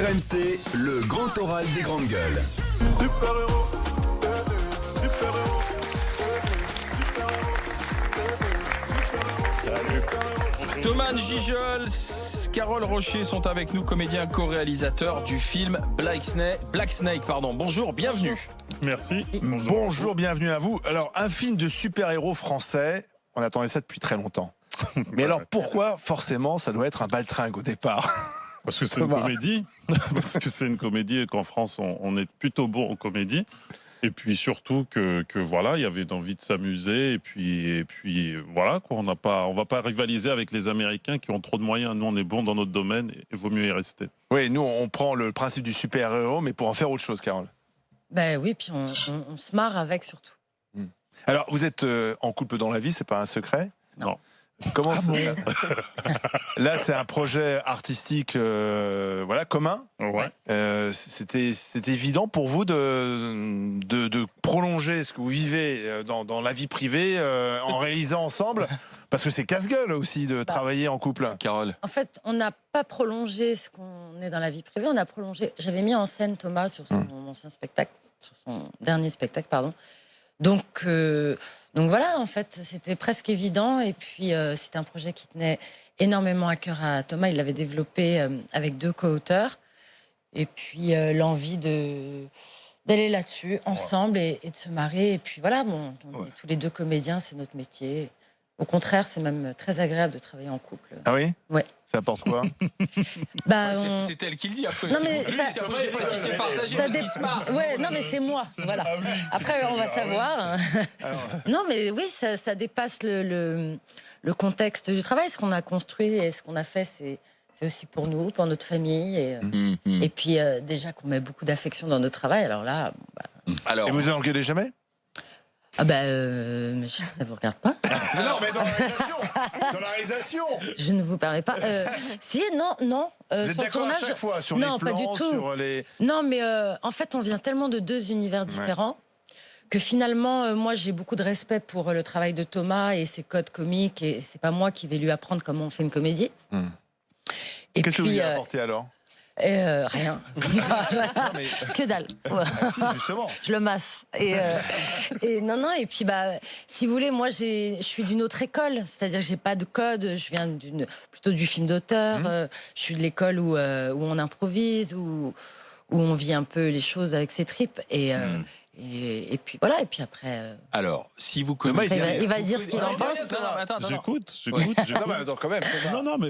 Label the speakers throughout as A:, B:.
A: RMC, le grand oral des grandes gueules.
B: Super héros, super héros,
C: Thomas Gijol, Carole Rocher sont avec nous, comédiens co-réalisateurs du film Black Snake. Bonjour, bienvenue.
D: Merci.
E: Bonjour, bienvenue à vous. Alors, un film de super-héros français, on attendait ça depuis très longtemps. Mais alors, pourquoi forcément ça doit être un baltringue au départ?
D: Parce que c'est une comédie. Parce que c'est une comédie et qu'en France, on est plutôt bon en comédie. Et puis surtout que voilà, il y avait une envie de s'amuser. Et puis voilà, quoi, on va pas rivaliser avec les Américains qui ont trop de moyens. Nous, on est bons dans notre domaine et il vaut mieux y rester.
E: Oui, nous, on prend le principe du super-héros, mais pour en faire autre chose, Carole.
F: Ben oui, puis on se marre avec surtout.
E: Alors, vous êtes en couple dans la vie, c'est pas un secret?
D: Non.
E: Comment Là, c'est un projet artistique voilà, commun.
D: Ouais.
E: C'était évident pour vous de prolonger ce que vous vivez dans la vie privée en réalisant ensemble? Parce que c'est casse-gueule aussi de travailler en couple.
C: Carole.
F: En fait, on n'a pas prolongé ce qu'on est dans la vie privée, on a prolongé. J'avais mis en scène Thomas sur son ancien spectacle, sur son dernier spectacle, pardon. Donc voilà, en fait, c'était presque évident. Et puis, c'était un projet qui tenait énormément à cœur à Thomas. Il l'avait développé avec 2 co-auteurs. Et puis, l'envie d'aller là-dessus ensemble et de se marier. Et puis voilà, bon, on est tous les 2 comédiens, c'est notre métier. Au contraire, c'est même très agréable de travailler en couple.
E: Ah oui?
F: Ouais.
E: Ça apporte quoi?
C: C'est elle qui le dit après.
F: Non, mais
C: Ouais,
F: non, mais c'est moi. Voilà. Après, on va savoir. Non, mais oui, ça dépasse le contexte du travail. Ce qu'on a construit et ce qu'on a fait, c'est aussi pour nous, pour notre famille. Et puis, déjà qu'on met beaucoup d'affection dans notre travail. Alors là,
E: Et vous engueulez jamais?
F: ah mais ça vous regarde pas?
E: Mais non, mais dans la réalisation.
F: Je ne vous permets pas. Si, non.
E: Vous êtes
F: sur
E: d'accord
F: tournage,
E: à chaque fois sur
F: non,
E: les plans,
F: pas du tout.
E: sur les...
F: Non, mais en fait, on vient tellement de 2 univers différents que finalement, moi, j'ai beaucoup de respect pour le travail de Thomas et ses codes comiques. Et c'est pas moi qui vais lui apprendre comment on fait une comédie.
E: Qu'est-ce que vous lui apportez alors?
F: Rien.
E: mais...
F: Que dalle.
E: Si, justement.
F: Je le masse. Et non. Et puis, si vous voulez, moi, je suis d'une autre école. C'est-à-dire que j'ai pas de code. Je viens plutôt du film d'auteur. Je suis de l'école où on improvise, où on vit un peu les choses avec ses tripes. Et puis voilà. Et puis après.
C: Alors, si vous connaissez.
F: Il va dire ce qu'il en pense.
D: J'écoute.
E: Non, mais attends, quand même.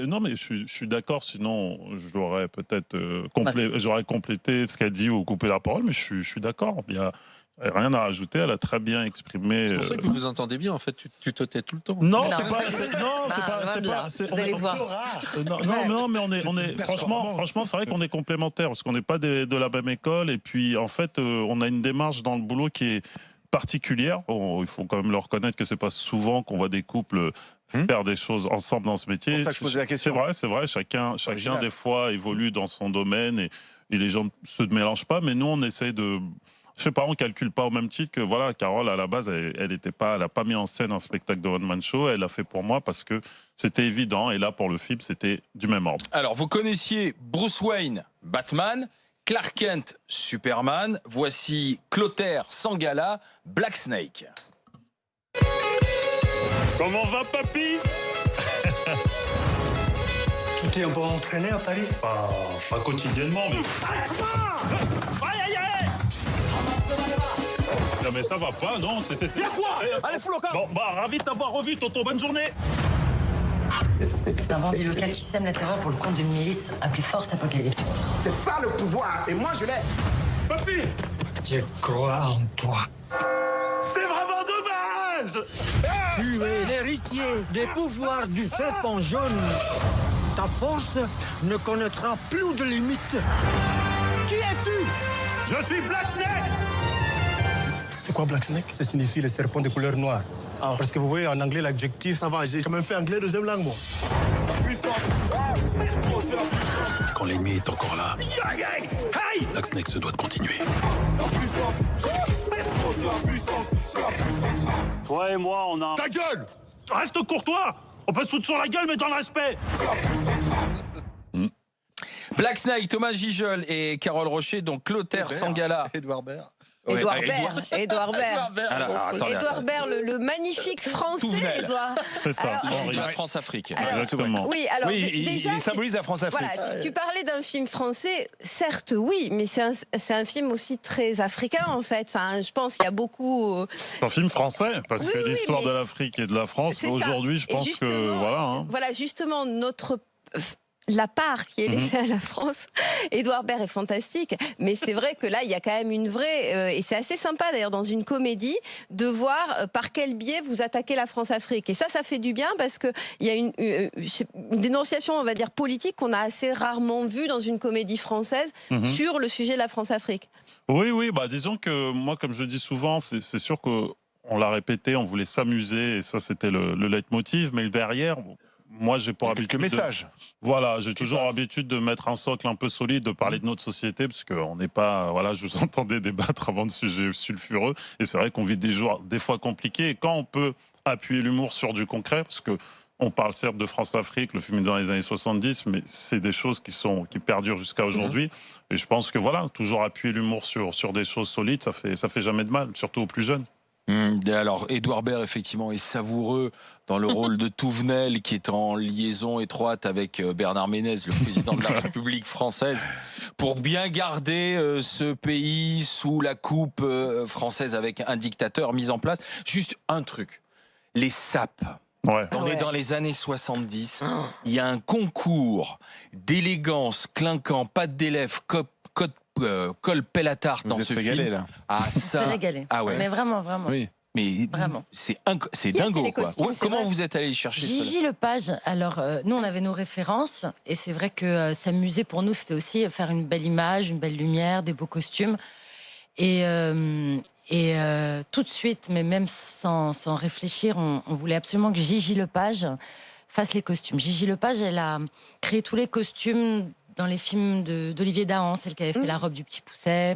D: Non, mais je suis d'accord. Sinon, j'aurais peut-être j'aurais complété ce qu'elle dit ou coupé la parole. Mais je suis d'accord. Il y a rien à rajouter. Elle a très bien exprimé.
G: C'est pour ça que vous vous entendez bien. En fait, tu te tais tout le temps.
D: Non,
F: Vous allez voir.
D: Non, mais on est franchement, c'est vrai qu'on est complémentaires parce qu'on n'est pas de la même école. Et puis, en fait, on a une démarche dans le boulot qui est particulière. Il faut quand même le reconnaître que c'est pas souvent qu'on voit des couples faire des choses ensemble dans ce métier.
E: C'est pour ça que je posais la question.
D: C'est vrai. Chacun des fois évolue dans son domaine et les gens se mélangent pas. Mais nous, on essaie de... Je sais pas, on calcule pas au même titre que voilà, Carole à la base, elle a pas mis en scène un spectacle de one man show. Elle l'a fait pour moi parce que c'était évident. Et là, pour le film, c'était du même ordre.
C: Alors, vous connaissiez Bruce Wayne, Batman, Clark Kent, Superman. Voici Clotaire Sangala, Black Snake.
D: Comment va, papy?
H: Tu t'es un peu entraîné à Paris?
D: Pas quotidiennement, mais... Aïe! Non mais ça va pas, non? Y'a quoi? Allez, fous le camp! Bon, ravi de t'avoir revu, Toto, bonne journée!
I: C'est un bandit local qui sème la terreur pour le compte d'une milice appelée Force Apocalypse.
H: C'est ça le pouvoir, et moi je l'ai.
D: Papy!
H: Je crois en toi.
D: C'est vraiment dommage!
H: Tu es l'héritier des pouvoirs du serpent jaune. Ta force ne connaîtra plus de limites. Qui es-tu?
D: Je suis Black Snake!
H: C'est quoi Black Snake? Ça signifie le serpent de couleur noire. Parce que vous voyez, en anglais, l'adjectif... Ça va, j'ai quand même fait anglais deuxième langue, moi.
J: Quand l'ennemi est encore là, Black Snake se doit de continuer.
D: Toi et moi, on a...
H: Ta gueule!
D: Reste courtois! On peut se foutre sur la gueule, mais dans le respect!
C: Black Snake, Thomas Gijol et Carole Rocher, donc Clotaire Sangala.
G: Édouard Baird.
C: Ouais,
K: Édouard
C: Édouard-
K: Baird. Édouard Baird.
C: Alors, attendez,
K: Édouard Baird, le magnifique français,
C: Touvenel.
K: Édouard.
D: C'est ça,
K: Alors,
D: Henri.
C: La France-Afrique.
K: Alors,
D: Exactement.
K: Oui, alors
E: Oui,
K: déjà,
E: il symbolise la France-Afrique.
K: voilà, tu parlais d'un film français, certes, oui, mais c'est un film aussi très africain en fait. Enfin, je pense qu'il y a beaucoup.
D: C'est un film français, parce
K: Oui,
D: que
K: oui,
D: l'histoire
K: mais-
D: de l'Afrique et de la France,
K: C'est ça.
D: aujourd'hui, je
K: Et
D: pense que
K: justement,
D: voilà. Hein.
K: Voilà, justement, la part qui est laissée à la France, Édouard Baird est fantastique, mais c'est vrai que là, il y a quand même une vraie, et c'est assez sympa d'ailleurs dans une comédie, de voir par quel biais vous attaquez la France-Afrique. Et ça fait du bien parce qu'il y a une dénonciation, on va dire, politique qu'on a assez rarement vue dans une comédie française sur le sujet de la France-Afrique.
D: Oui, bah disons que moi, comme je dis souvent, c'est sûr qu'on l'a répété, on voulait s'amuser, et ça c'était le leitmotiv, mais derrière, moi j'ai pour habitude.
E: Quelques messages.
D: Voilà, j'ai toujours l'habitude de mettre un socle un peu solide, de parler de notre société, parce qu'on n'est pas. Voilà, je vous entendais débattre avant de sujets sulfureux, et c'est vrai qu'on vit des jours des fois compliqués, et quand on peut appuyer l'humour sur du concret, parce que on parle certes de France-Afrique, le film est dans les années 70, mais c'est des choses qui perdurent jusqu'à aujourd'hui. Et je pense que voilà, toujours appuyer l'humour sur des choses solides, ça fait jamais de mal, surtout aux plus jeunes.
C: Alors, Édouard Baird, effectivement, est savoureux dans le rôle de Touvenel, qui est en liaison étroite avec Bernard Ménez, le président de la République française, pour bien garder ce pays sous la coupe française avec un dictateur mis en place. Juste un truc, les sapes.
D: Ouais.
C: On est dans les années 70, il y a un concours d'élégance clinquant, pâte d'élève, col pelle à tarte dans ce
E: régalé,
C: film.
E: là.
C: Ah,
F: C'est
C: ça.
F: régalé.
C: Ah ouais.
F: Mais vraiment, vraiment.
E: Oui.
C: Mais
F: Vraiment.
C: c'est
K: Qui a fait
C: dingo,
K: les
C: quoi.
K: costumes,
C: Ouais,
K: c'est
C: comment
K: vrai
C: vous êtes allé chercher cela?
F: Gigi Lepage, alors nous on avait nos références et c'est vrai que s'amuser pour nous c'était aussi faire une belle image, une belle lumière, des beaux costumes et tout de suite, mais même sans réfléchir, on voulait absolument que Gigi Lepage fasse les costumes. Gigi Lepage, elle a créé tous les costumes dans les films d'Olivier Dahan, celle qui avait fait La robe du petit Pousset,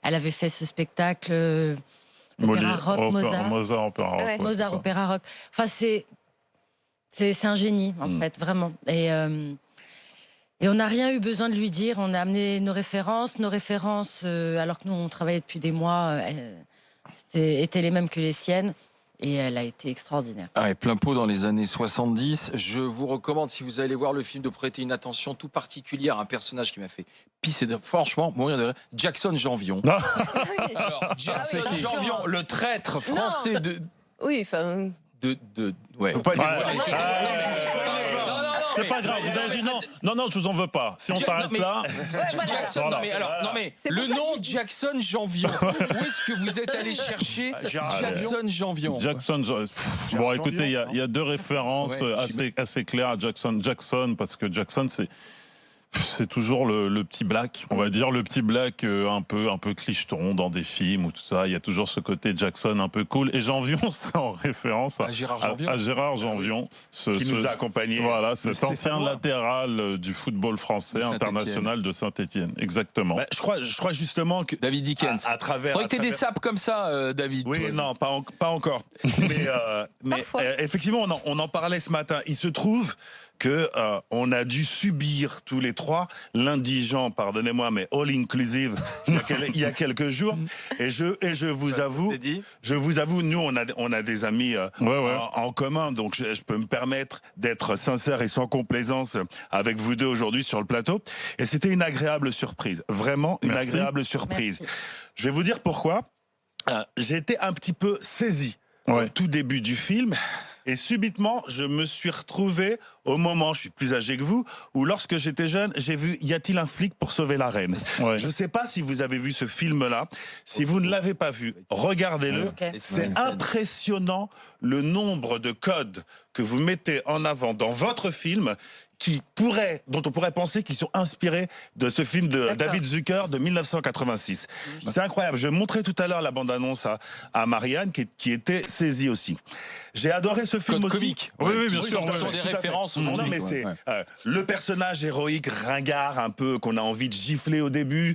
F: elle avait fait ce spectacle Opéra rock,
D: Mozart, opéra rock.
K: Ouais.
D: ouais,
F: Mozart,
D: c'est ça.
F: opéra rock. Enfin, c'est un génie, en fait, vraiment. Et on n'a rien eu besoin de lui dire. On a amené nos références, alors que nous, on travaillait depuis des mois, étaient les mêmes que les siennes. Et elle a été extraordinaire.
C: Ah ouais, plein pot dans les années 70. Je vous recommande, si vous allez voir le film, de prêter une attention tout particulière à un personnage qui m'a fait pisser de... Franchement, mourir de rire. Jackson Janvion. Alors, Jackson
K: Ah oui,
C: Janvion, le traître français de...
K: Oui, enfin.
C: Ouais.
E: Faut pas dire-
D: C'est pas grave, vous avez dit non, je vous en veux pas. Si on s'arrête là.
C: Jackson,
D: Voilà.
C: non mais
K: C'est pour
C: le
K: ça
C: nom
K: que j'ai dit-
C: Jackson Janvion. Où est-ce que vous êtes allé chercher Jackson Janvion?
D: Jackson, bon, écoutez, il y a deux références assez claires à Jackson, parce que Jackson, c'est toujours le petit black, on va dire, le petit black un peu clicheton dans des films ou tout ça. Il y a toujours ce côté Jackson un peu cool. Et Janvion, c'est en référence
C: À Gérard Janvion.
D: à Gérard Janvion,
E: Qui nous a accompagnés.
D: Voilà, cet
E: Stéphanois.
D: ancien latéral du football français
C: De Saint-Étienne.
D: international de Saint-Étienne. Exactement.
E: Bah, je crois justement que
C: David Dickens.
E: à travers.
C: Faudrait que
E: à
C: t'aies des
E: travers-
C: sapes comme ça, David.
E: Oui,
C: toi.
E: non, pas encore. Mais
K: Parfois.
E: effectivement, on en parlait ce matin. Il se trouve que on a dû subir tous les trois l'indigent, pardonnez-moi, mais all inclusive il y a quelques jours. Et je vous avoue, nous on a des amis en commun, donc je peux me permettre d'être sincère et sans complaisance avec vous deux aujourd'hui sur le plateau. Et c'était une agréable surprise, vraiment une
D: Merci.
E: agréable surprise.
F: Merci.
E: Je vais vous dire pourquoi. J'ai été un petit peu saisi au tout début du film. Et subitement, je me suis retrouvé au moment, je suis plus âgé que vous, où lorsque j'étais jeune, j'ai vu « Y a-t-il un flic pour sauver la reine ?»
D: Ouais.
E: Je ne sais pas si vous avez vu ce film-là. Si vous ne l'avez pas vu, regardez-le.
F: Ok.
E: C'est impressionnant le nombre de codes que vous mettez en avant dans votre film dont on pourrait penser qu'ils sont inspirés de ce film de David Zucker de 1986. C'est incroyable. Je montrais tout à l'heure la bande-annonce à Marianne qui était saisie aussi. J'ai adoré ce film
C: Code
E: aussi.
C: comique.
D: Oui, bien sûr.
C: Ce sont des
E: Tout à fait.
C: références aujourd'hui.
E: Non, mais
C: quoi.
E: c'est
C: Ouais.
E: le personnage héroïque ringard un peu qu'on a envie de gifler au début.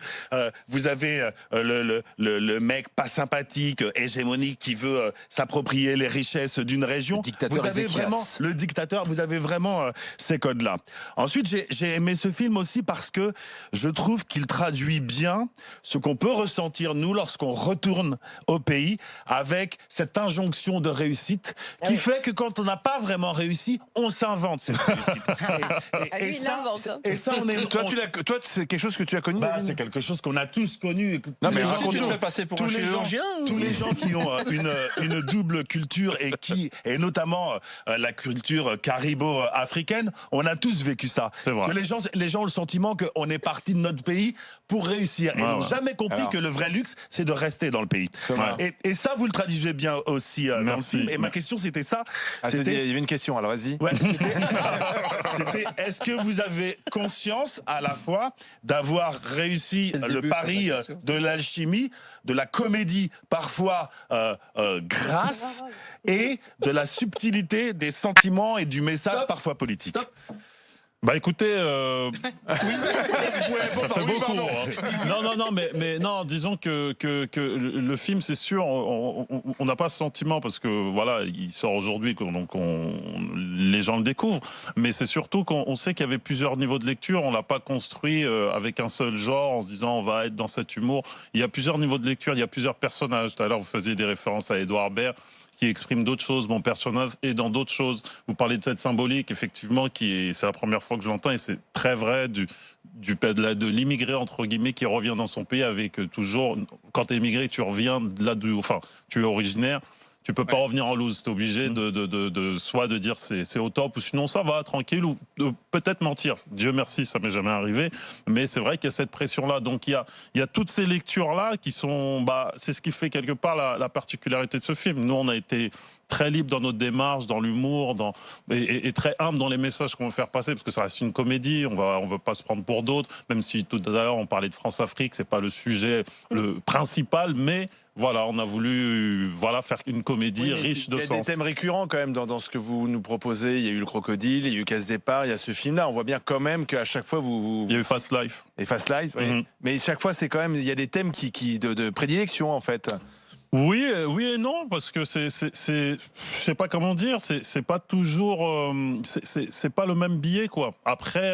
E: Vous avez le mec pas sympathique, hégémonique, qui veut s'approprier les richesses d'une région.
C: Le dictateur
E: Vous avez
C: Ézéchias.
E: vraiment le dictateur. Vous avez vraiment ces codes-là.
L: Voilà. Ensuite, j'ai aimé ce film aussi parce que je trouve qu'il traduit bien ce qu'on peut ressentir, nous, lorsqu'on retourne au pays, avec cette injonction de réussite qui fait que quand on n'a pas vraiment réussi, on s'invente cette réussite. Et ça, on est...
E: Toi, c'est quelque chose que tu as connu.
L: C'est quelque chose qu'on a tous connu.
G: Non, mais tu te fais passer pour un chirurgien.
L: Tous les gens qui ont une double culture et notamment la culture caribo-africaine, on a tous vécu ça.
D: Vrai.
L: Les gens ont le sentiment qu'on est parti de notre pays pour réussir. Ils n'ont jamais compris que le vrai luxe, c'est de rester dans le pays. Et ça, vous le traduisez bien aussi dans le film. Et ma question, c'était ça.
E: Il y avait une question, alors vas-y.
L: Ouais, c'était est-ce que vous avez conscience à la fois d'avoir réussi le pari de l'alchimie, de la comédie parfois grasse et de la subtilité des sentiments et du message parfois politique?
D: Bah écoutez, ça fait beaucoup. Non, mais non, disons que le film, c'est sûr, on n'a pas ce sentiment parce que voilà, il sort aujourd'hui, donc les gens le découvrent. Mais c'est surtout qu'on sait qu'il y avait plusieurs niveaux de lecture. On l'a pas construit avec un seul genre en se disant on va être dans cet humour. Il y a plusieurs niveaux de lecture, il y a plusieurs personnages. Tout à l'heure, vous faisiez des références à Edouard Baird, qui exprime d'autres choses, mon personnage est dans d'autres choses. Vous parlez de cette symbolique, effectivement, c'est la première fois que je l'entends, et c'est très vrai, de l'immigré, entre guillemets, qui revient dans son pays avec toujours, quand tu es immigré, tu reviens tu es originaire, tu peux pas revenir en loose, tu es obligé soit de dire c'est au top, ou sinon ça va, tranquille, ou peut-être mentir. Dieu merci, ça m'est jamais arrivé, mais c'est vrai qu'il y a cette pression-là. Donc il y a toutes ces lectures-là qui sont, c'est ce qui fait quelque part la particularité de ce film. Nous, on a été très libre dans notre démarche, dans l'humour, et très humble dans les messages qu'on veut faire passer, parce que ça reste une comédie, on veut pas se prendre pour d'autres, même si tout à l'heure on parlait de France-Afrique, c'est pas le sujet le principal, mais voilà, on a voulu faire une comédie riche de sens.
E: Il y a des thèmes récurrents quand même dans ce que vous nous proposez. Il y a eu le crocodile, il y a eu Casse Départ, il y a ce film-là. On voit bien quand même qu'à chaque fois vous...
L: Il y a eu Fast Life.
E: Et Fast Life, oui. Mais chaque fois, c'est quand même, il y a des thèmes de prédilection en fait.
D: Oui et non, parce que je sais pas comment dire, c'est pas toujours, c'est pas le même billet quoi. Après,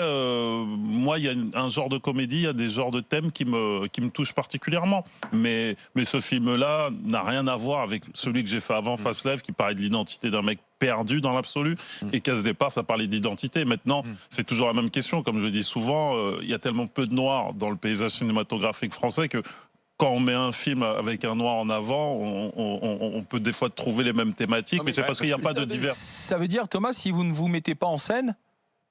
D: moi il y a un genre de comédie, il y a des genres de thèmes qui me touchent particulièrement. Mais ce film-là n'a rien à voir avec celui que j'ai fait avant, Fast Life, qui parlait de l'identité d'un mec perdu dans l'absolu, et Casse Départ, ça parlait d'identité. Maintenant, c'est toujours la même question, comme je le dis souvent, il y a tellement peu de noirs dans le paysage cinématographique français que quand on met un film avec un noir en avant, on peut des fois trouver les mêmes thématiques, mais c'est parce qu'il n'y a pas de divers.
C: Ça veut dire, Thomas, si vous ne vous mettez pas en scène,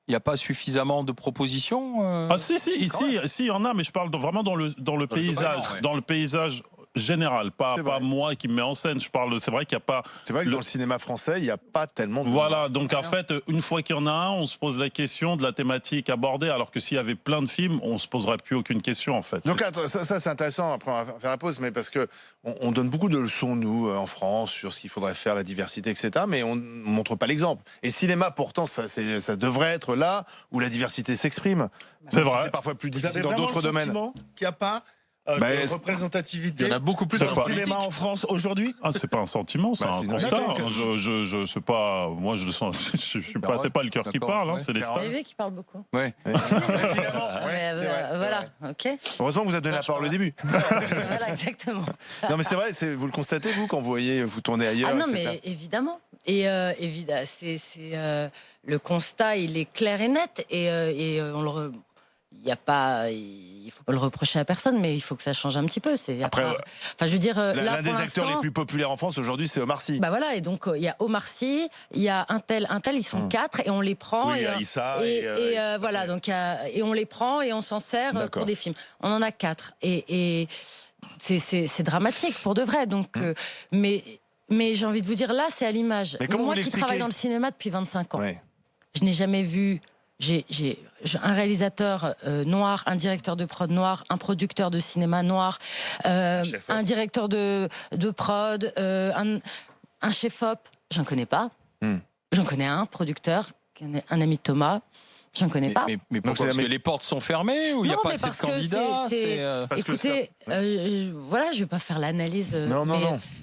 C: il n'y a pas suffisamment de propositions
D: Ah si, il y en a, mais je parle vraiment dans le paysage, dans le paysage général, pas moi qui me mets en scène. C'est vrai qu'il n'y a pas.
E: C'est vrai que dans le cinéma français, il n'y a pas tellement de.
D: Voilà, donc en fait, une fois qu'il y en a un, on se pose la question de la thématique abordée, alors que s'il y avait plein de films, on se poserait plus aucune question en fait.
E: Donc ça c'est intéressant. Après on va faire la pause, mais parce que on donne beaucoup de leçons nous en France sur ce qu'il faudrait faire, la diversité, etc. Mais on montre pas l'exemple. Et le cinéma, pourtant, ça devrait être là où la diversité s'exprime.
D: C'est vrai.
E: C'est parfois plus difficile dans d'autres domaines.
L: Qu'il n'y a pas de représentativité.
G: Il y en a beaucoup plus
L: dans le cinéma en France aujourd'hui.
D: Ah, c'est pas un sentiment, c'est un constat. Je sais pas, moi je le sens. Je suis pas, c'est pas le cœur qui parle, c'est les stats.
F: C'est qui parle beaucoup.
C: Ouais.
F: Voilà, ok.
E: Heureusement que vous avez donné la parole au début.
F: Voilà, exactement.
E: Non, mais c'est vrai, vous le constatez vous quand vous tournez ailleurs.
F: Ah non,
E: etc.
F: mais évidemment. Et évidemment, le constat, il est clair et net, et on le. Il faut pas le reprocher à personne, mais il faut que ça change un petit peu.
E: Après,
F: je veux dire,
E: l'un des acteurs les plus populaires en France aujourd'hui, c'est Omar Sy.
F: Bah voilà, et donc il y a Omar Sy, il y a un tel, ils sont 4 et on les prend.
E: Oui, Issa
F: voilà, donc et on les prend et on s'en sert pour des films. On en a 4 et c'est dramatique pour de vrai. Donc, mais j'ai envie de vous dire là, c'est à l'image. Moi qui travaille dans le cinéma depuis 25 ans, je n'ai jamais vu. J'ai un réalisateur noir, un directeur de prod noir, un producteur de cinéma noir, un directeur de prod, un chef-op. J'en connais pas. J'en connais un producteur, un ami de Thomas. Je ne connais pas.
C: Mais pourquoi? Parce que les portes sont fermées ou il n'y a
F: Non,
C: pas
F: mais
C: assez de
F: parce que
C: candidats?
F: Écoutez, voilà, je ne vais pas faire l'analyse.
E: Non.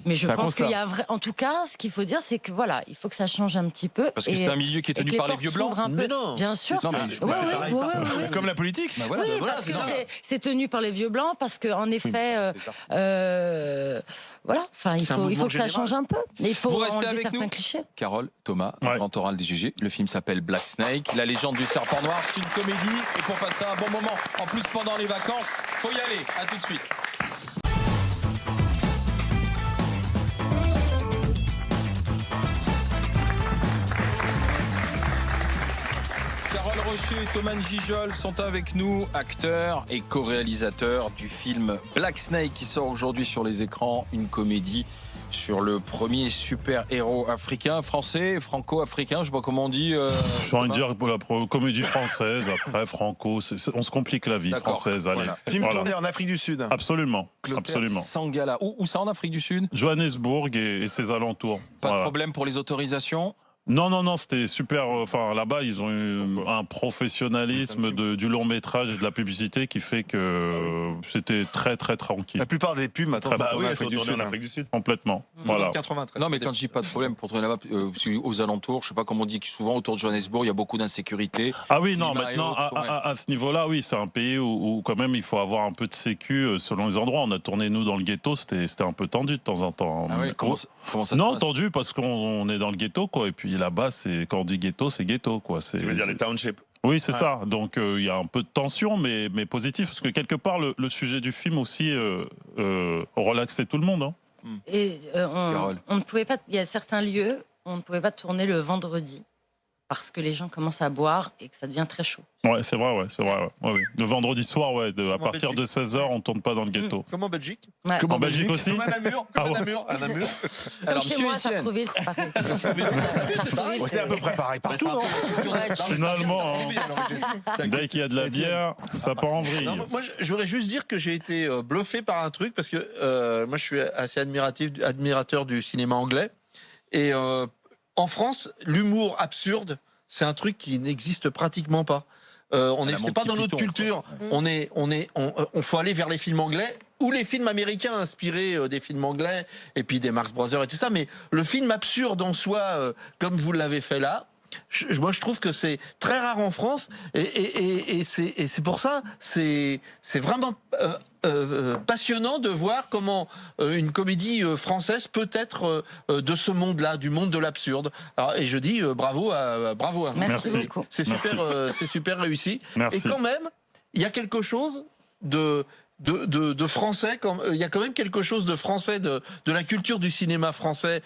F: Mais je
E: C'est un
F: pense
E: constat.
F: qu'il y a un vrai. En tout cas, ce qu'il faut dire, c'est que voilà, il faut que ça change un petit peu.
C: Parce que c'est un milieu qui est tenu par les vieux blancs.
G: Mais non.
F: Bien sûr.
C: Non, mais
F: Oui.
E: Comme la politique.
C: Bah voilà.
F: Oui, parce que c'est tenu par les vieux blancs, parce qu'en effet, voilà, enfin, il faut que ça change un peu. Il faut
C: Vous restez
F: enlever
C: avec
F: certains
C: nous
F: clichés.
C: Carole, Thomas,
D: Ouais.
C: grand oral des GG. Le film s'appelle Black Snake, la légende du serpent noir. C'est une comédie et pour passer un bon moment, en plus pendant les vacances, faut y aller. À tout de suite. Carole Rocher et Thomas Gijol sont avec nous, acteurs et co-réalisateurs du film Black Snake qui sort aujourd'hui sur les écrans, une comédie sur le premier super-héros africain, français, franco-africain, je sais pas comment on dit.
D: J'ai envie de dire pour la comédie française, après franco, on se complique la vie
C: D'accord.
D: française. Allez.
C: Voilà.
E: Film tourné en Afrique du Sud.
D: Absolument.
C: Clotaire
D: Absolument.
C: Sangala. Où ça en Afrique du Sud?
D: Johannesburg et ses alentours.
C: Pas de
D: Voilà.
C: problème pour les autorisations?
D: Non, c'était super. Enfin, là-bas, ils ont eu un professionnalisme du long métrage et de la publicité qui fait que c'était très, très tranquille.
E: La plupart des pubs maintenant.
D: Bah
E: en
D: oui,
E: Afrique du Sud.
G: en Afrique du Sud.
D: Complètement. Voilà.
G: 93.
C: Non, mais quand je dis pas de problème pour tourner là-bas, parce qu'aux alentours, je sais pas comment on dit, souvent autour de Johannesburg, il y a beaucoup d'insécurité.
D: Ah oui, non,
C: Climat et
D: maintenant,
C: autres, ouais.
D: à ce niveau-là, oui, c'est un pays où quand même il faut avoir un peu de sécu selon les endroits. On a tourné, nous, dans le ghetto, c'était un peu tendu de temps en temps.
C: Ah oui, comment ça se
D: Non,
C: passe?
D: tendu parce qu'on est dans le ghetto, quoi. Et puis là-bas, quand on dit ghetto, c'est ghetto, quoi.
G: Tu veux dire les townships?
D: Oui, c'est ça. Donc il y a un peu de tension, mais positif, parce que quelque part, le sujet du film aussi relaxait tout le monde. Hein.
F: Et on ne pouvait pas. Il y a certains lieux, on ne pouvait pas tourner le vendredi parce que les gens commencent à boire et que ça devient très chaud.
D: Ouais, c'est vrai, ouais. Ouais. Le vendredi soir, ouais, à partir de 16h, on tourne pas dans le ghetto.
G: Comme en Belgique?
F: Ouais.
D: En Belgique aussi?
G: Comme à Namur.
D: Ah ouais.
G: À Namur.
C: Alors,
F: Chez
C: monsieur
F: moi, à
C: Etienne.
F: Sartrouville, c'est pareil.
E: C'est à peu près pareil partout, non?
D: Finalement, dès qu'il y a de la bière, ça part en vrille.
G: Non, moi, je voudrais juste dire que j'ai été bluffé par un truc parce que moi, je suis assez admirateur du cinéma anglais. Et en France, l'humour absurde, c'est un truc qui n'existe pratiquement pas. C'est pas dans notre culture. On faut aller vers les films anglais ou les films américains inspirés des films anglais et puis des Marx Brothers et tout ça. Mais le film absurde en soi, comme vous l'avez fait là, moi je trouve que c'est très rare en France et c'est pour ça c'est vraiment passionnant de voir comment une comédie française peut être de ce monde-là, du monde de l'absurde. Et je dis bravo à
F: Merci beaucoup.
G: c'est super réussi.
D: Merci.
G: Et quand même, il y a quelque chose de français. Il y a quand même quelque chose de français de la culture du cinéma français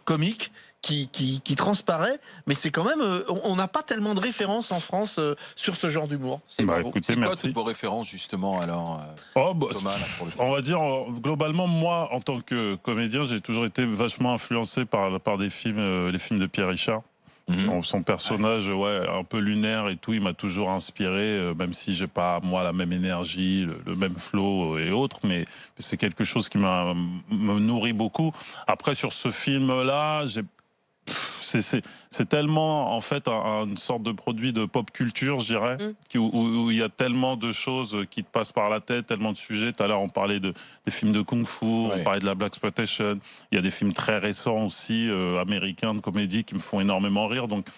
G: comique. Qui transparaît, mais c'est quand même, on n'a pas tellement de références en France sur ce genre d'humour. C'est
C: C'est quoi
D: merci.
C: toutes vos références justement alors Thomas, là, pour le film?
D: On va dire, globalement, moi, en tant que comédien, j'ai toujours été vachement influencé par les films de Pierre Richard. Son personnage, un peu lunaire et tout, il m'a toujours inspiré, même si j'ai pas moi la même énergie, le même flow et autres, mais c'est quelque chose qui me nourrit beaucoup. Après, sur ce film-là, c'est tellement en fait une sorte de produit de pop culture, je dirais, où il y a tellement de choses qui te passent par la tête, tellement de sujets. Tout à l'heure, on parlait des films de kung-fu, on parlait de la blaxploitation. Il y a des films très récents aussi, américains, de comédie, qui me font énormément rire. Donc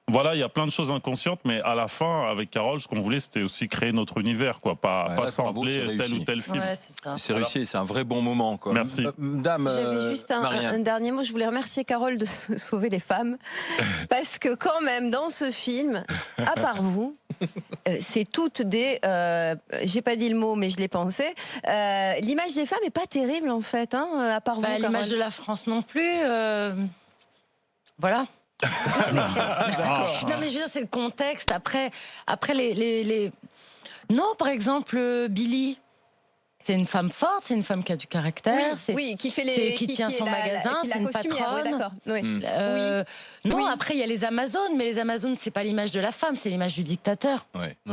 D: voilà, il y a plein de choses inconscientes, mais à la fin, avec Carole, ce qu'on voulait, c'était aussi créer notre univers, quoi, pas sampler tel ou tel film.
F: Ouais,
C: c'est réussi, c'est un vrai bon moment, quoi.
D: Merci.
C: Dame,
K: j'avais juste un dernier mot. Je voulais remercier Carole de sauver les femmes, parce que quand même, dans ce film, à part vous, c'est toutes des... j'ai pas dit le mot, mais je l'ai pensé. L'image des femmes est pas terrible, en fait, hein, à part vous,
F: l'image de la France non plus. Voilà. Non mais je veux dire, c'est le contexte. Après les... Non, par exemple, Billy, c'est une femme forte, c'est une femme qui a du caractère.
K: Oui, qui
F: tient son magasin, c'est une patronne. Non, après il y a les Amazones, mais les Amazones, c'est pas l'image de la femme, c'est l'image du dictateur.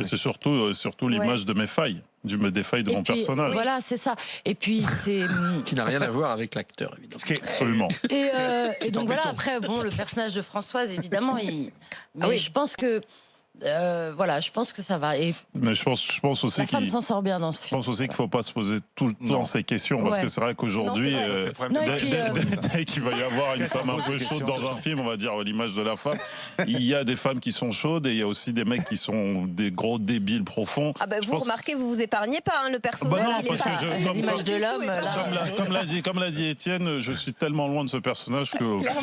D: C'est surtout l'image de mes failles, des failles de mon personnage.
F: Voilà, c'est ça. Et puis c'est
G: qui n'a rien à voir avec l'acteur, évidemment.
D: Absolument.
F: Et donc voilà. Après, bon, le personnage de Françoise, évidemment, mais je pense que Voilà, je pense que ça va. Et
D: Mais je pense aussi
F: la femme
D: qu'il
F: s'en sort bien dans ce
D: Je
F: film.
D: pense aussi qu'il ne faut pas se poser tout le temps ces questions, parce
F: Ouais.
D: que c'est vrai qu'aujourd'hui,
F: Non, c'est vrai, ça, c'est le problème. Non, et puis,
D: dès qu'il va y avoir une femme un peu chaude dans un film, on va dire l'image de la femme, il y a des femmes qui sont chaudes et il y a aussi des mecs qui sont des gros débiles profonds.
K: Ah ben
D: Je
K: vous
D: pense-
K: remarquez, vous vous épargnez pas, hein, le personnage.
D: Bah non,
K: il est
D: parce
K: pas-
D: que je- comme-
F: L'image de l'homme, là.
D: Comme l'a dit Étienne, je suis tellement loin de ce personnage que.
K: Clairement,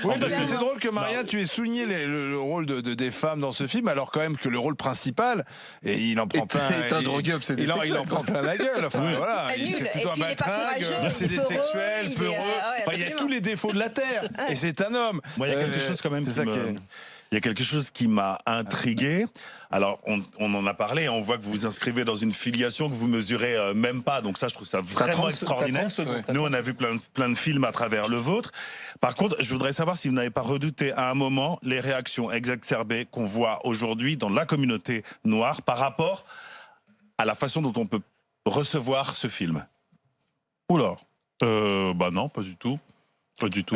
E: Oui, parce que c'est drôle que Maria, tu aies souligné le rôle des femmes dans ce film, alors quand même que le rôle principal, et il en prend plein.
G: est un drogué obsédé
E: Il en
G: sexuel,
E: prend plein la gueule. Enfin,
D: Oui.
E: voilà.
K: Ah, nul.
E: C'est plutôt
K: Et
E: un
K: puis, il est pas
E: baltringue,
K: courageux,
E: obsédé
K: il est peureux,
E: sexuel,
K: il est,
E: peureux.
K: ouais,
E: Enfin, il y a
K: absolument.
E: tous les défauts de la terre. Et c'est un homme.
L: Moi, il y a quelque chose quand même
E: c'est
L: qui
E: ça
L: me-
E: qui est-
L: Il y a quelque chose qui m'a intrigué. Alors, on en a parlé, on voit que vous vous inscrivez dans une filiation que vous mesurez même pas. Donc ça, je trouve ça vraiment extraordinaire. Nous, on a vu plein de films à travers le vôtre. Par contre, je voudrais savoir si vous n'avez pas redouté à un moment les réactions exacerbées qu'on voit aujourd'hui dans la communauté noire par rapport à la façon dont on peut recevoir ce film.
D: Oula. Bah non, pas du tout. Pas du tout.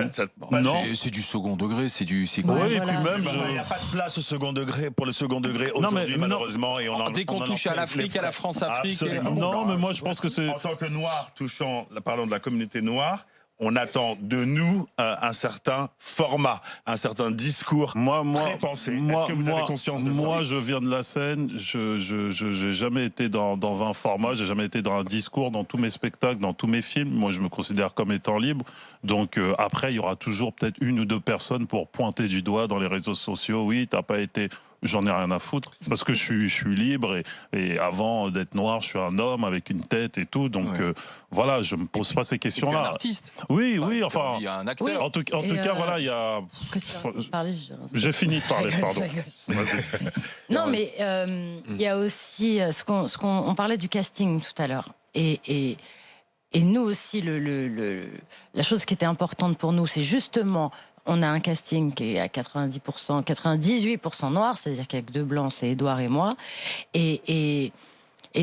D: Non.
C: C'est du second degré, c'est
D: quoi
C: quoi
D: Oui, et puis même,
L: Il n'y a pas de place au second degré, pour le second degré
D: Non,
L: aujourd'hui,
D: mais
L: malheureusement. Et
C: Dès qu'on touche à l'Afrique, à la France-Afrique.
D: Non, mais moi je pense que c'est.
L: En tant que noir touchant, parlons de la communauté noire, on attend de nous un certain format, un certain discours pré-pensé. Est-ce que vous avez conscience de ça?
D: Moi, je viens de la scène, je n'ai jamais été dans un format, j'ai jamais été dans un discours, dans tous mes spectacles, dans tous mes films. Moi, je me considère comme étant libre. Donc après, il y aura toujours peut-être une ou deux personnes pour pointer du doigt dans les réseaux sociaux. Oui, t'as pas été... J'en ai rien à foutre parce que je suis libre et avant d'être noir, je suis un homme avec une tête et tout. Donc voilà, je me pose pas ces questions-là.
C: un artiste.
D: Oui, enfin.
C: Il y a un acteur.
F: Oui.
D: En tout cas, voilà, il y a. J'ai fini de parler, pardon.
F: Non, mais il y a aussi on parlait du casting tout à l'heure. Et nous aussi, la chose qui était importante pour nous, c'est justement, on a un casting qui est à 90%, 98% noir, c'est-à-dire qu'avec deux blancs, c'est Édouard et moi. Et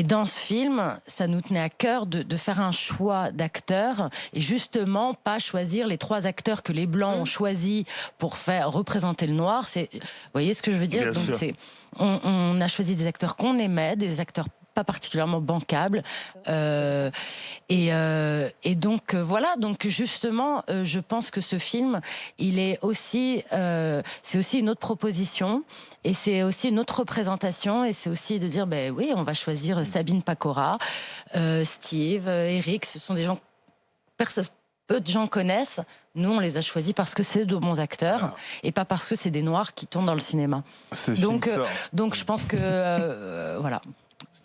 F: dans ce film, ça nous tenait à cœur de faire un choix d'acteurs et justement pas choisir les trois acteurs que les blancs ont choisis pour faire représenter le noir. Vous voyez ce que je veux dire?
L: Bien sûr.
F: On a choisi des acteurs qu'on aimait, des acteurs pas particulièrement bancables. Et donc, voilà. Donc, justement, je pense que ce film, il est aussi, c'est aussi une autre proposition et c'est aussi une autre représentation et c'est aussi de dire, ben oui, on va choisir Sabine Pacora, Steve, Eric. Ce sont des gens peu de gens connaissent. Nous, on les a choisis parce que c'est de bons acteurs et pas parce que c'est des noirs qui tournent dans le cinéma. Donc, je pense que voilà.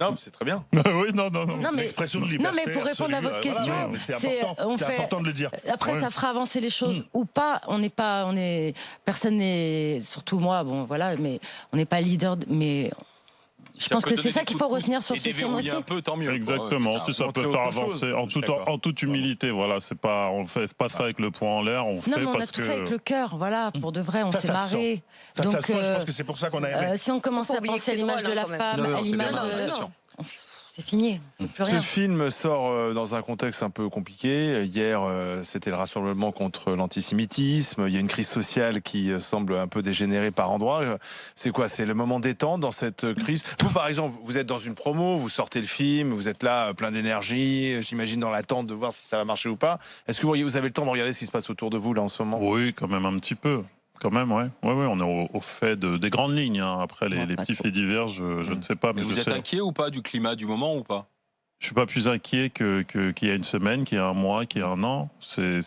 E: Non, c'est très bien.
D: Oui, non.
F: mais,
L: L'expression de liberté.
F: non, mais pour répondre à votre question,
L: c'est important de le dire.
F: Après, ça fera avancer les choses ou pas. Personne n'est, surtout moi, bon, voilà, mais on n'est pas leader, mais. Je pense que c'est ça qu'il faut retenir sur ce film aussi.
C: Un peu, tant mieux.
D: Exactement, si ça peut faire avancer en toute humilité, voilà, c'est pas, on fait pas ça avec le poing en l'air, on fait
F: on
D: parce
F: a tout fait avec le cœur, voilà, pour de vrai, on s'est marré.
L: Ça sent, je pense que c'est pour ça qu'on a aimé.
F: Si on commence à penser à l'image de la femme, à l'image, c'est fini, plus rien.
E: Ce film sort dans un contexte un peu compliqué. Hier, c'était le rassemblement contre l'antisémitisme. Il y a une crise sociale qui semble un peu dégénérer par endroits. C'est quoi? C'est le moment détente dans cette crise? Vous, par exemple, vous êtes dans une promo, vous sortez le film, vous êtes là plein d'énergie, j'imagine dans l'attente de voir si ça va marcher ou pas. Est-ce que vous avez le temps de regarder ce qui se passe autour de vous là en ce moment?
D: Oui, quand même un petit peu. Quand même, ouais, on est au fait des grandes lignes. Hein. Après, les petits faits divers, je ne sais pas. Mais
C: vous êtes inquiet ou pas du climat du moment ou pas?
D: Je suis pas plus inquiet qu'il y a une semaine, qu'il y a un mois, qu'il y a un an.
C: C'est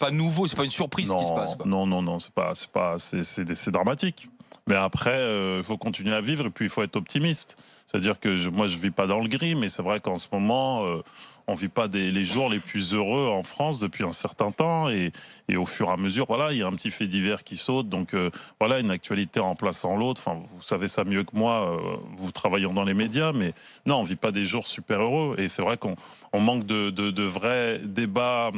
C: pas nouveau, c'est pas une surprise ce qui se passe. Quoi.
D: Non, c'est dramatique. Mais après, il faut continuer à vivre et puis il faut être optimiste. C'est-à-dire que moi, je vis pas dans le gris, mais c'est vrai qu'en ce moment, on vit pas les jours les plus heureux en France depuis un certain temps. Et au fur et à mesure, voilà, il y a un petit fait divers qui saute. Donc voilà, une actualité remplaçant l'autre. Enfin, vous savez ça mieux que moi, vous travaillant dans les médias. Mais non, on vit pas des jours super heureux. Et c'est vrai qu'on manque de vrais débats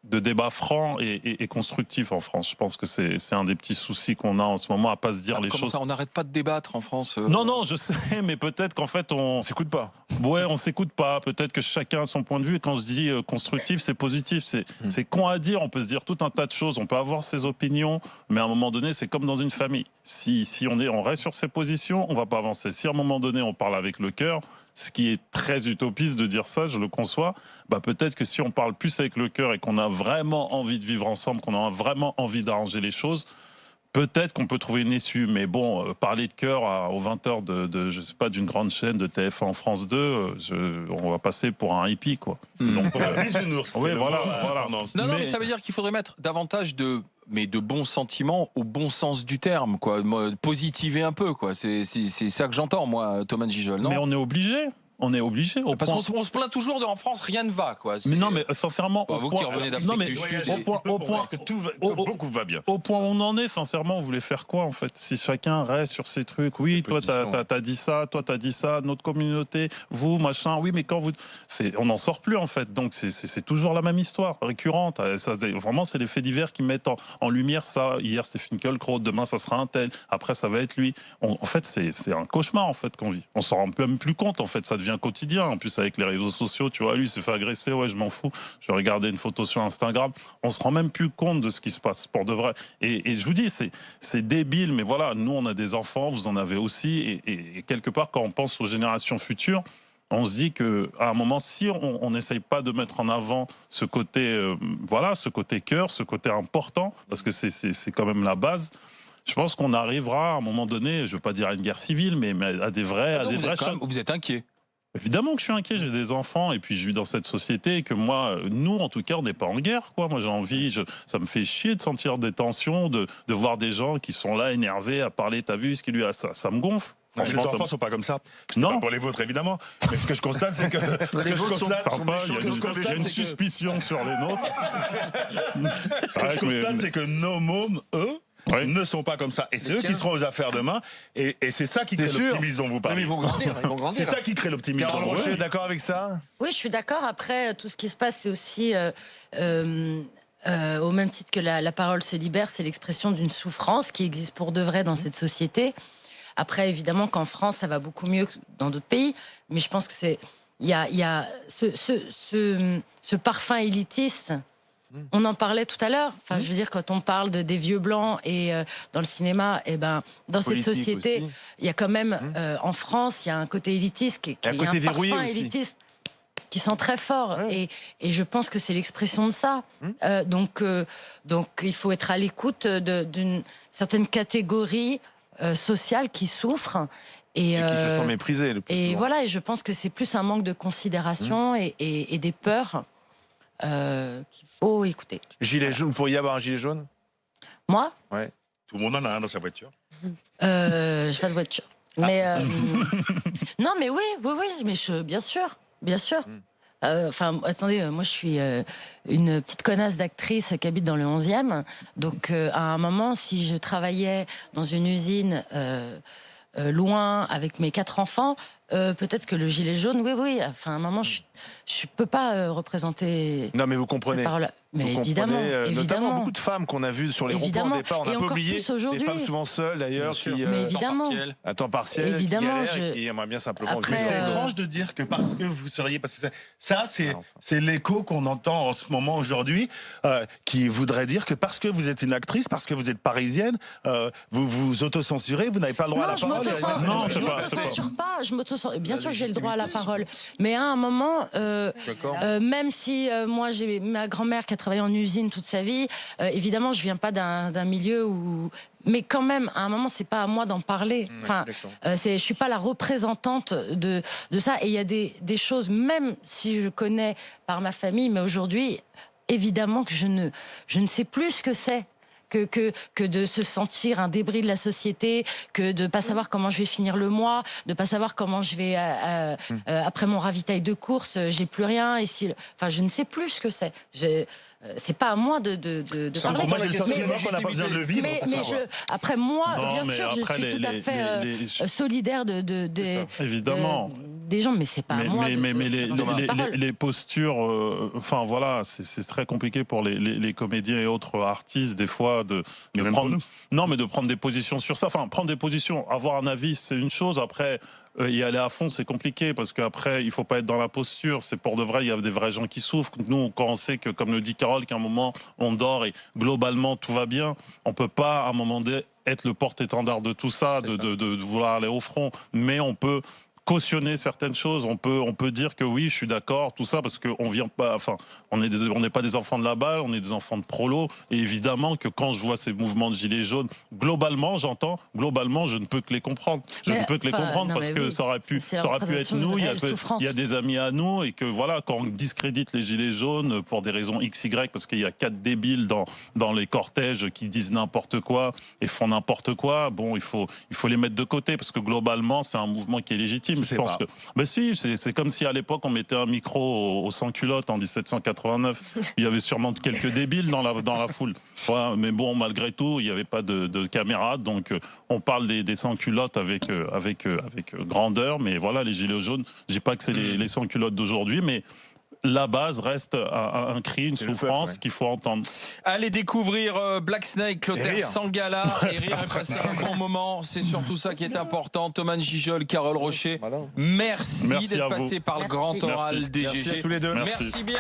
D: de débat franc et constructif en France. Je pense que c'est un des petits soucis qu'on a en ce moment, à pas se dire les choses.
C: Ça, on n'arrête pas de débattre en France.
D: Non, je sais, mais peut-être qu'en fait on
E: s'écoute pas.
D: Ouais, on s'écoute pas. Peut-être que chacun a son point de vue. Et quand je dis constructif, c'est positif. C'est con à dire. On peut se dire tout un tas de choses. On peut avoir ses opinions, mais à un moment donné, c'est comme dans une famille. Si on reste sur ses positions, on va pas avancer. Si à un moment donné, on parle avec le cœur, ce qui est très utopiste de dire ça, je le conçois, peut-être que si on parle plus avec le cœur et qu'on a vraiment envie de vivre ensemble, qu'on a vraiment envie d'arranger les choses, peut-être qu'on peut trouver une issue. Mais bon, parler de cœur aux 20h je sais pas, d'une grande chaîne de TF1 en France 2, on va passer pour un hippie, quoi.
L: Donc, bisounours.
D: Oui, voilà.
C: Non, mais ça veut dire qu'il faudrait mettre davantage de bons sentiments au bon sens du terme, quoi. Positiver un peu, quoi. C'est ça que j'entends, moi, Thomas de Gijol, non?
D: Mais on est obligé. On est obligé.
C: Parce qu'on se plaint toujours en France, rien ne va, quoi.
D: Mais non, mais sincèrement,
C: vous qui revenez d'Afrique du Sud,
L: au point que beaucoup va bien.
D: Au point où on en est, sincèrement, on voulait faire quoi, en fait? Si chacun reste sur ses trucs, oui, toi t'as dit ça, toi t'as dit ça, notre communauté, vous, machin, oui, mais quand vous, on n'en sort plus, en fait. Donc c'est toujours la même histoire, récurrente. Vraiment, c'est les faits divers qui mettent en lumière ça. Hier c'était Finkielkraut, demain ça sera un tel, après ça va être lui. En fait, c'est un cauchemar, en fait, qu'on vit. On s'en rend même plus compte, en fait. Ça devient quotidien. En plus, avec les réseaux sociaux, tu vois, lui s'est fait agresser, ouais, je m'en fous. Je vais regarder une photo sur Instagram. On se rend même plus compte de ce qui se passe pour de vrai. Et je vous dis, c'est débile, mais voilà, nous, on a des enfants, vous en avez aussi. Et quelque part, quand on pense aux générations futures, on se dit que à un moment, si on n'essaye pas de mettre en avant ce côté, ce côté cœur, ce côté important, parce que c'est quand même la base. Je pense qu'on arrivera à un moment donné, je ne veux pas dire à une guerre civile, mais à des vrais,
C: vous êtes inquiet.
D: Évidemment que je suis inquiet, j'ai des enfants et puis je vis dans cette société et que nous en tout cas, on n'est pas en guerre, quoi. Moi j'ai envie, ça me fait chier de sentir des tensions, de voir des gens qui sont là énervés à parler, t'as vu ce qu'il lui a, ça me gonfle.
L: Les enfants sont pas comme ça. Non, pas pour les vôtres évidemment. Mais ce que je constate, c'est que
D: il y a une suspicion sur les nôtres.
L: Ce que je constate, c'est que nos mômes, eux, ne sont pas comme ça. Et c'est eux qui seront aux affaires demain. Et c'est ça qui crée l'optimisme dont vous parlez.
G: Mais ils vont grandir.
L: C'est ça qui crée l'optimisme.
E: Carole Rocher, d'accord avec ça?
F: Oui, je suis d'accord. Après, tout ce qui se passe, c'est aussi, au même titre que la parole se libère, c'est l'expression d'une souffrance qui existe pour de vrai dans cette société. Après, évidemment qu'en France, ça va beaucoup mieux que dans d'autres pays. Mais je pense que il y a ce parfum élitiste. On en parlait tout à l'heure. Enfin, je veux dire, quand on parle des vieux blancs et dans le cinéma, dans cette société, il y a quand même, en France, il y a un côté élitiste qui est un parfum élitiste qui sent très fort. Et je pense que c'est l'expression de ça. Donc, il faut être à l'écoute d'une certaine catégorie sociale qui souffre. Et
E: qui se sent méprisée.
F: Et voilà, et je pense que c'est plus un manque de considération et des peurs. Qu'il faut écouter.
E: Gilet jaune, vous pourriez avoir un gilet jaune?
F: Moi?
E: Ouais.
L: Tout le monde en a un dans sa voiture.
F: J'ai pas de voiture. Mais non, mais oui, mais bien sûr. Enfin, attendez, moi je suis une petite connasse d'actrice qui habite dans le 11e. Donc, à un moment, si je travaillais dans une usine loin avec mes 4 enfants, peut-être que le gilet jaune, oui. Enfin, à un moment, je peux pas représenter.
E: Non, mais vous comprenez.
F: Mais
E: vous
F: évidemment,
E: comprenez, notamment beaucoup de femmes qu'on a vues sur les ronds-points au départ, on a pas oublié. Les femmes souvent seules d'ailleurs, qui
F: mais évidemment,
E: à temps partiel,
F: évidemment,
E: qui aimeraient bien simplement.
L: Après, c'est étrange de dire que parce que vous seriez, parce que ça c'est l'écho qu'on entend en ce moment aujourd'hui, qui voudrait dire que parce que vous êtes une actrice, parce que vous êtes parisienne, vous vous autocensurez, vous n'avez pas le droit à la parole.
F: Je m'autocensure pas. Bien sûr que j'ai le droit à la parole, mais à un moment, même si moi j'ai ma grand-mère qui a travaillé en usine toute sa vie, évidemment je viens pas d'un milieu où, mais quand même à un moment c'est pas à moi d'en parler. Enfin, je suis pas la représentante de ça. Et il y a des choses, même si je connais par ma famille, mais aujourd'hui évidemment que je ne sais plus ce que c'est. Que de se sentir un débris de la société, que de pas savoir comment je vais finir le mois, de pas savoir comment je vais après mon ravitail de course, j'ai plus rien. Et enfin, je ne sais plus ce que c'est. C'est pas à moi de parler.
L: Moi, j'ai le sentiment qu'on n'a pas besoin de le vivre.
F: Mais après moi, bien sûr, je suis tout à fait solidaire
D: évidemment.
F: des gens, mais c'est pas à moi.
D: Mais
F: de parole.
D: les postures, enfin voilà, c'est très compliqué pour les comédiens et autres artistes des fois de prendre, de prendre des positions sur ça. Enfin, prendre des positions, avoir un avis, c'est une chose. Après, y aller à fond, c'est compliqué parce qu'après, il faut pas être dans la posture. C'est pour de vrai, il y a des vrais gens qui souffrent. Nous, quand on sait que, comme le dit Carole, qu'à un moment on dort et globalement tout va bien, on peut pas à un moment donné être le porte-étendard de tout ça, de vouloir aller au front, mais on peut cautionner certaines choses, on peut dire que oui, je suis d'accord, tout ça, parce qu'on vient pas, enfin, on n'est pas des enfants de la balle, on est des enfants de prolo, et évidemment que quand je vois ces mouvements de gilets jaunes, globalement, je ne peux que les comprendre. Je ne peux que les comprendre parce que ça aurait pu être nous, il y a des amis à nous, et que voilà, quand on discrédite les gilets jaunes pour des raisons XY, parce qu'il y a 4 débiles dans les cortèges qui disent n'importe quoi et font n'importe quoi, bon, il faut les mettre de côté, parce que globalement, c'est un mouvement qui est légitime. Je pense que, ben si, c'est comme si à l'époque on mettait un micro au sans-culotte en 1789. Il y avait sûrement quelques débiles dans la foule. Voilà, mais bon, malgré tout, il n'y avait pas de caméra, donc on parle des sans-culottes avec grandeur. Mais voilà, les gilets jaunes, je dis pas que c'est les sans-culottes d'aujourd'hui, mais la base reste un cri, une souffrance qu'il faut entendre.
C: Allez découvrir Black Snake, Clotaire Sangala et rire et passer un bon moment. C'est surtout ça qui est important. Thomas Gijol, Carole Rocher, merci d'être passé par le grand oral DGG.
E: Merci à tous les deux.
C: Merci bien.